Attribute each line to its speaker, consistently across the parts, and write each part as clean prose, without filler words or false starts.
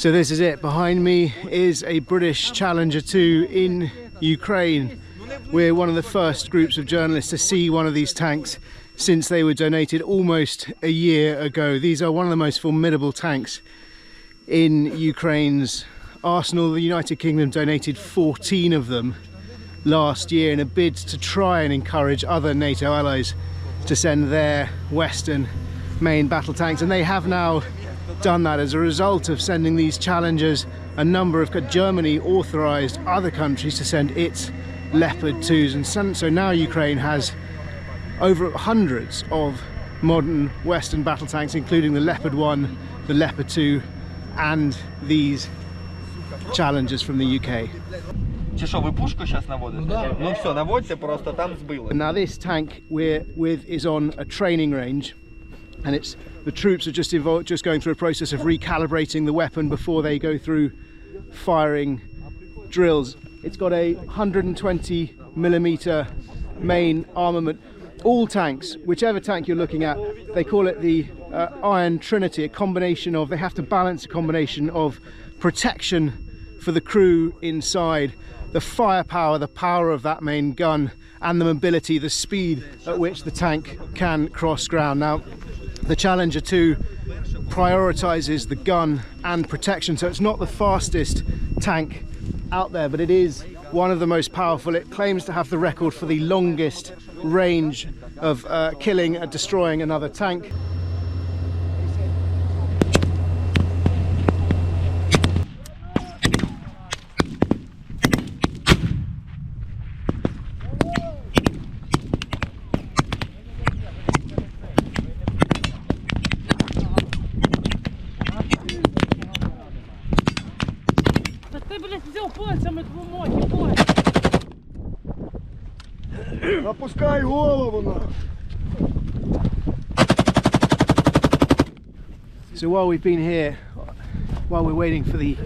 Speaker 1: So this is it. Behind me is a British Challenger 2 in Ukraine. We're one of the first groups of journalists to see one of these tanks since they were donated almost a year ago. These are one of the most formidable tanks in Ukraine's arsenal. The United Kingdom donated 14 of them last year in a bid to try and encourage other NATO allies to send their Western main battle tanks, and they have now done that. As a result of sending these Challengers, a number of Germany authorized other countries to send its Leopard 2s, and so now Ukraine has over hundreds of modern Western battle tanks, including the Leopard 1, the Leopard 2 and these Challengers from the UK. Now this tank we're with is on a training range, and the troops are just going through a process of recalibrating the weapon before they go through firing drills. It's got a 120mm main armament. All tanks, whichever tank you're looking at, they call it the Iron Trinity, a combination of, they have to balance a combination of protection for the crew inside, the firepower, the power of that main gun, and the mobility, the speed at which the tank can cross ground. Now, the Challenger 2 prioritizes the gun and protection, so it's not the fastest tank out there, but it is one of the most powerful. It claims to have the record for the longest range of killing and destroying another tank.
Speaker 2: Опускай голову.
Speaker 1: So while we've been here, while we're waiting for the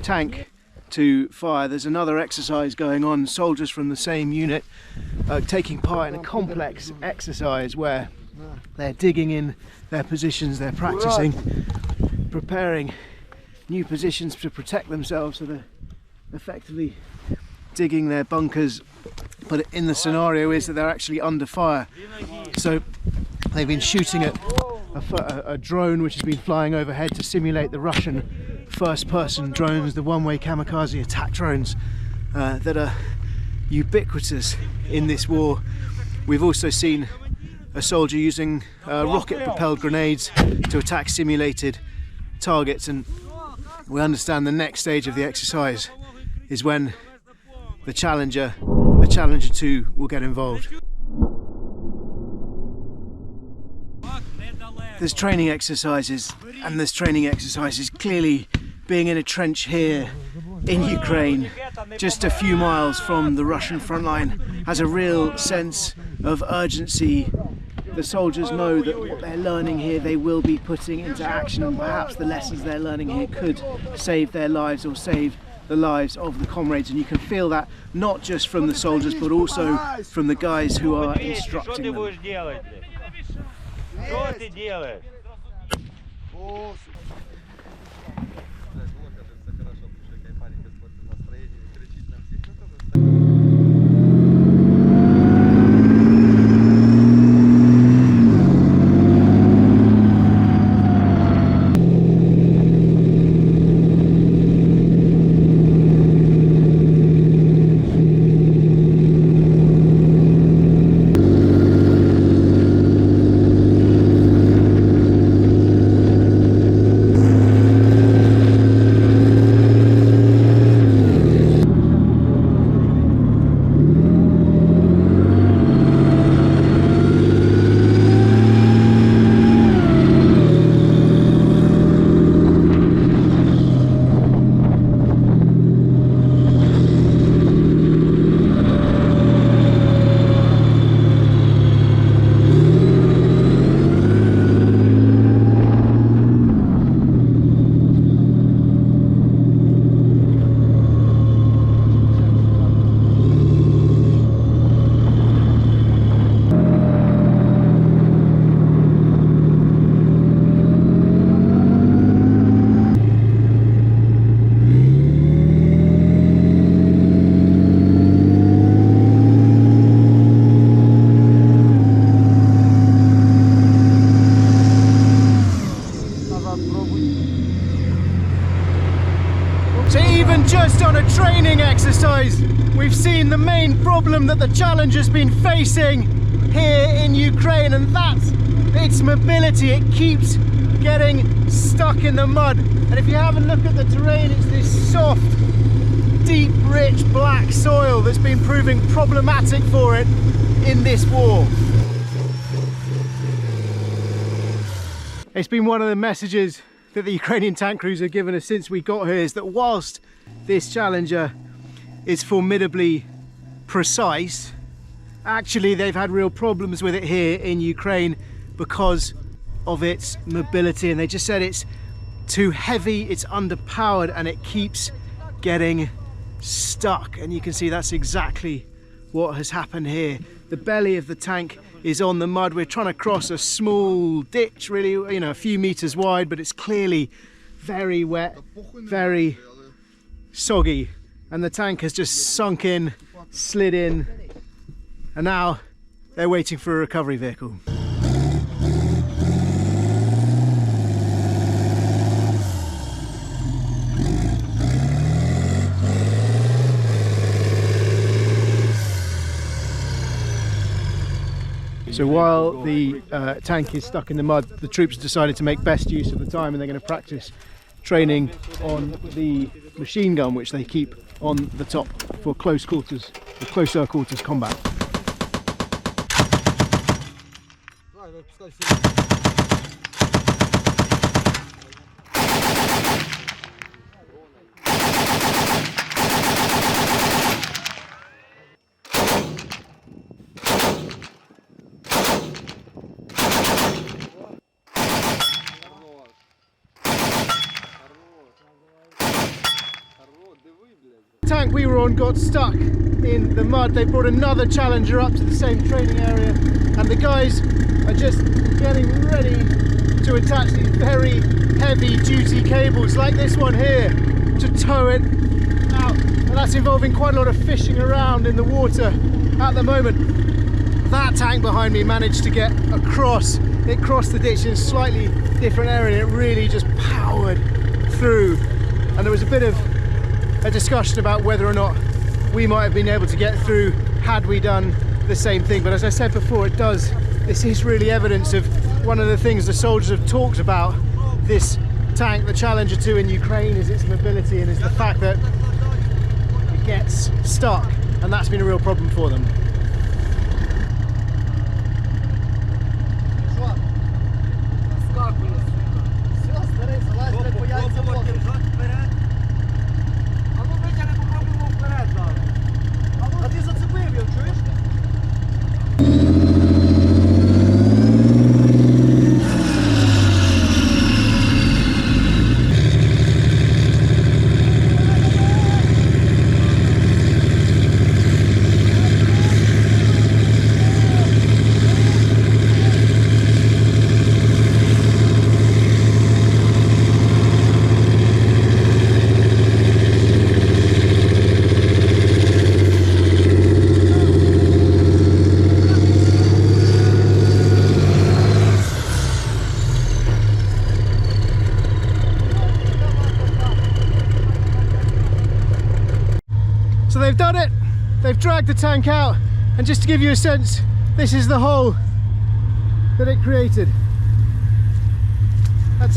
Speaker 1: tank to fire, there's another exercise going on. Soldiers from the same unit taking part in a complex exercise where they're digging in their positions, they're practicing, preparing new positions to protect themselves, so they're effectively digging their bunkers, but in the scenario is that they're actually under fire. So they've been shooting at a drone which has been flying overhead to simulate the Russian first-person drones, the one-way kamikaze attack drones that are ubiquitous in this war. We've also seen a soldier using rocket-propelled grenades to attack simulated targets, and we understand the next stage of the exercise is when the Challenger 2 will get involved. There's training exercises, and there's training exercises. Clearly, being in a trench here in Ukraine, just a few miles from the Russian front line, has a real sense of urgency. The soldiers know that what they're learning here they will be putting into action, and perhaps the lessons they're learning here could save their lives or save the lives of the comrades, and you can feel that not just from the soldiers but also from the guys who are instructing them. exercise, we've seen the main problem that the Challenger's been facing here in Ukraine, and that's its mobility. It keeps getting stuck in the mud. And if you have a look at the terrain, it's this soft, deep, rich black soil that's been proving problematic for it in this war. It's been one of the messages that the Ukrainian tank crews have given us since we got here, is that whilst this Challenger is formidably precise, actually they've had real problems with it here in Ukraine because of its mobility, and they just said it's too heavy, it's underpowered, and it keeps getting stuck. And you can see that's exactly what has happened here. The belly of the tank is on the mud. We're trying to cross a small ditch, really, you know, a few meters wide, but it's clearly very wet, very soggy, and the tank has just sunk in, slid in, and now they're waiting for a recovery vehicle. So while the tank is stuck in the mud, the troops decided to make best use of the time, and they're going to practice training on the machine gun, which they keep on the top for closer quarters combat. The tank we were on got stuck in the mud. They brought another Challenger up to the same training area, and the guys are just getting ready to attach these very heavy duty cables like this one here to tow it out, and that's involving quite a lot of fishing around in the water at the moment. That tank behind me managed to get across. It crossed the ditch in a slightly different area, and it really just powered through, and there was a bit of a discussion about whether or not we might have been able to get through had we done the same thing. But as I said before, this is really evidence of one of the things the soldiers have talked about this tank, the Challenger 2 in Ukraine, is its mobility, and is the fact that it gets stuck, and that's been a real problem for them. So they've done it, they've dragged the tank out, and just to give you a sense, this is the hole that it created. And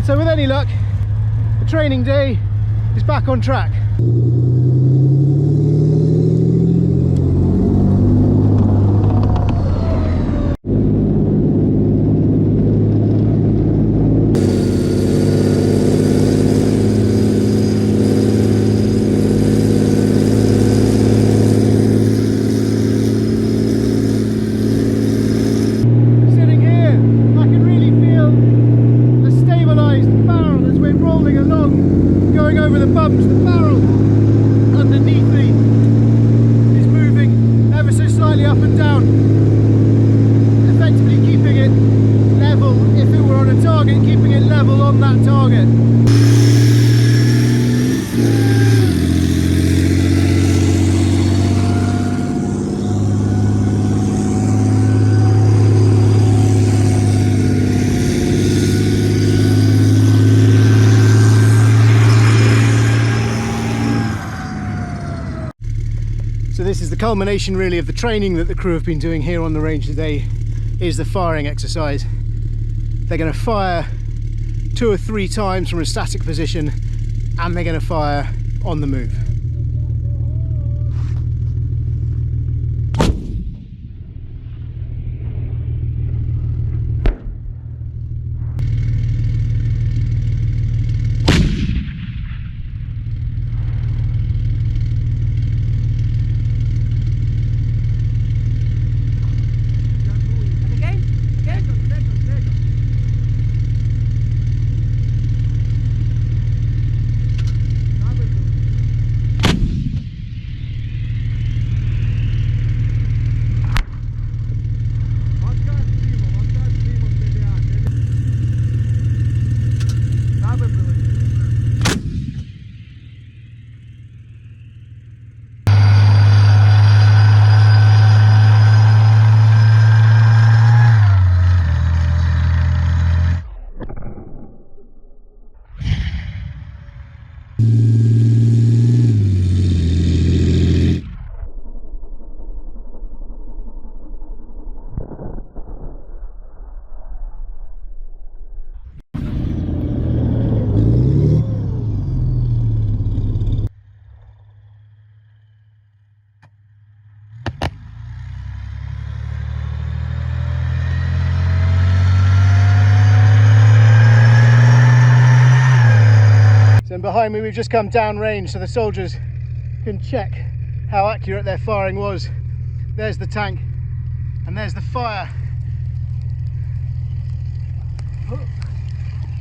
Speaker 1: so with any luck, the training day is back on track. culmination really of the training that the crew have been doing here on the range today is the firing exercise. They're going to fire 2 or 3 times from a static position, and they're going to fire on the move. And behind me we've just come down range so the soldiers can check how accurate their firing was. There's the tank and there's the fire.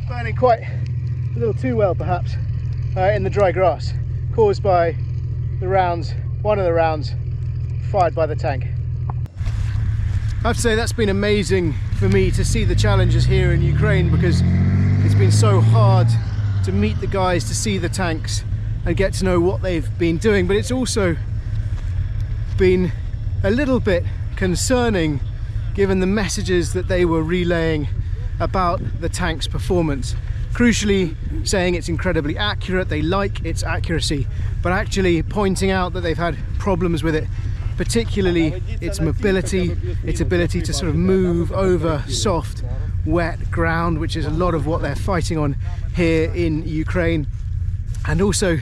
Speaker 1: Burning quite a little too well perhaps in the dry grass, caused by the rounds, one of the rounds fired by the tank. I have to say that's been amazing for me to see the challenges here in Ukraine, because it's been so hard to meet the guys, to see the tanks and get to know what they've been doing, but it's also been a little bit concerning given the messages that they were relaying about the tank's performance. Crucially saying it's incredibly accurate, they like its accuracy, but actually pointing out that they've had problems with it, particularly its mobility, its ability to sort of move over soft, wet ground, which is a lot of what they're fighting on here in Ukraine, and also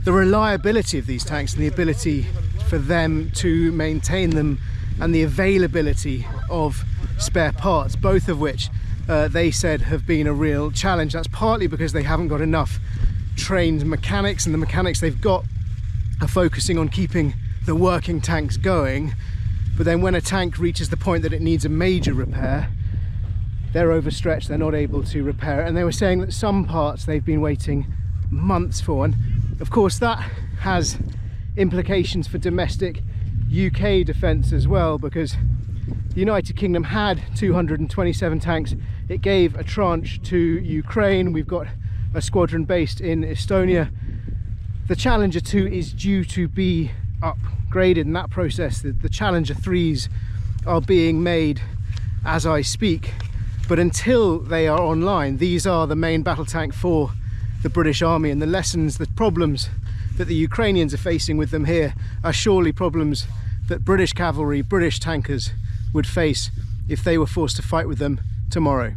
Speaker 1: the reliability of these tanks and the ability for them to maintain them, and the availability of spare parts, both of which they said have been a real challenge. That's partly because they haven't got enough trained mechanics, and the mechanics they've got are focusing on keeping the working tanks going, but then when a tank reaches the point that it needs a major repair, they're overstretched, they're not able to repair it. And they were saying that some parts they've been waiting months for, and of course that has implications for domestic UK defence as well, because the United Kingdom had 227 tanks. It gave a tranche to Ukraine. We've got a squadron based in Estonia. The Challenger 2 is due to be upgraded in that process. The Challenger 3s are being made as I speak, but until they are online, these are the main battle tank for the British Army, and the lessons, the problems that the Ukrainians are facing with them here are surely problems that British cavalry, British tankers would face if they were forced to fight with them tomorrow.